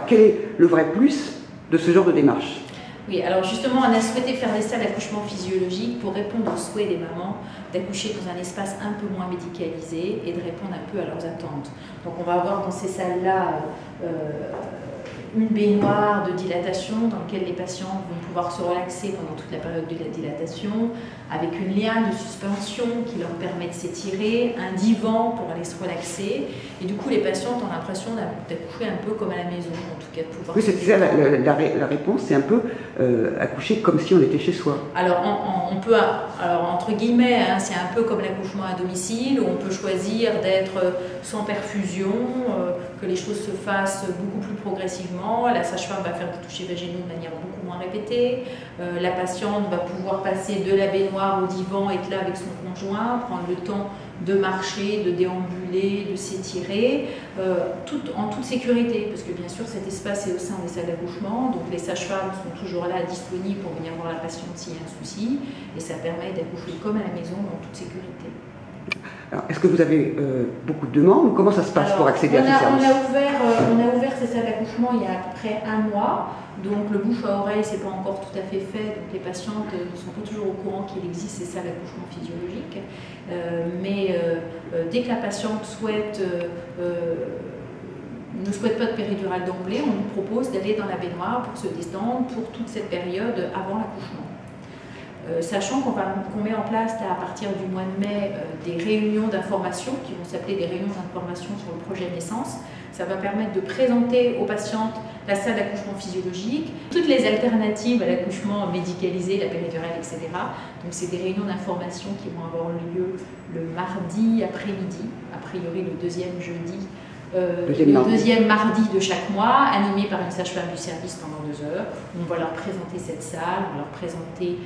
Quel est le vrai plus de ce genre de démarche? Oui, alors justement, on a souhaité faire des salles d'accouchement physiologiques pour répondre aux souhaits des mamans d'accoucher dans un espace un peu moins médicalisé et de répondre un peu à leurs attentes. Donc on va avoir dans ces salles-là une baignoire de dilatation dans laquelle les patients vont pouvoir se relaxer pendant toute la période de la dilatation, avec une liane de suspension qui leur permet de s'étirer, un divan pour aller se relaxer, et du coup les patientes ont l'impression d'accoucher un peu comme à la maison, en tout cas de pouvoir... Oui, c'est ça la réponse, c'est un peu accoucher comme si on était chez soi. Alors on peut, entre guillemets, hein, c'est un peu comme l'accouchement à domicile, où on peut choisir d'être sans perfusion, que les choses se fassent beaucoup plus progressivement. La sage-femme va faire des touchés vaginaux de manière beaucoup moins répétée. La patiente va pouvoir passer de la baignoire au divan, être là avec son conjoint, prendre le temps de marcher, de déambuler, de s'étirer, en toute sécurité, parce que bien sûr cet espace est au sein des salles d'accouchement, donc les sages-femmes sont toujours là disponibles pour venir voir la patiente s'il y a un souci, et ça permet d'accoucher comme à la maison en toute sécurité. Est-ce que vous avez beaucoup de demandes? Comment ça se passe pour accéder à ces services? On a ouvert ces salles d'accouchement il y a à peu près un mois, donc le bouche à oreille c'est pas encore tout à fait fait, donc les patientes ne sont pas toujours au courant qu'il existe ces salles d'accouchement physiologiques, mais dès que la patiente ne souhaite pas de péridurale d'emblée, on nous propose d'aller dans la baignoire pour se détendre pour toute cette période avant l'accouchement. Sachant qu'on met en place là, à partir du mois de mai des réunions d'information qui vont s'appeler des réunions d'information sur le projet de naissance. Ça va permettre de présenter aux patientes la salle d'accouchement physiologique, toutes les alternatives à l'accouchement médicalisé, la péridurale, etc. Donc c'est des réunions d'information qui vont avoir lieu le mardi après-midi, a priori le deuxième jeudi. Le deuxième mardi de chaque mois, animé par une sage-femme du service pendant 2 heures. On va leur présenter cette salle, on va leur présenter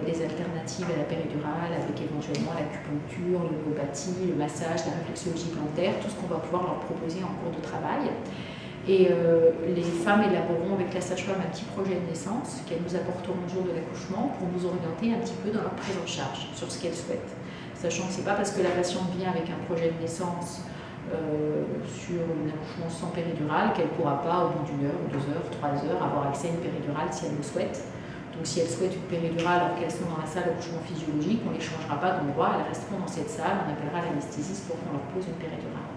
les alternatives à la péridurale, avec éventuellement l'acupuncture, l'homéopathie, le massage, la réflexologie plantaire, tout ce qu'on va pouvoir leur proposer en cours de travail. Et les femmes élaboreront avec la sage-femme un petit projet de naissance qu'elles nous apporteront le jour de l'accouchement pour nous orienter un petit peu dans leur prise en charge sur ce qu'elles souhaitent. Sachant que ce n'est pas parce que la patiente vient avec un projet de naissance sur un accouchement sans péridurale qu'elle ne pourra pas au bout d'1 heure, 2 heures, 3 heures avoir accès à une péridurale si elle le souhaite. Donc si elles souhaitent une péridurale alors qu'elles sont dans la salle d'accouchement physiologique, on ne les changera pas d'endroit, elles resteront dans cette salle, on appellera l'anesthésiste pour qu'on leur pose une péridurale.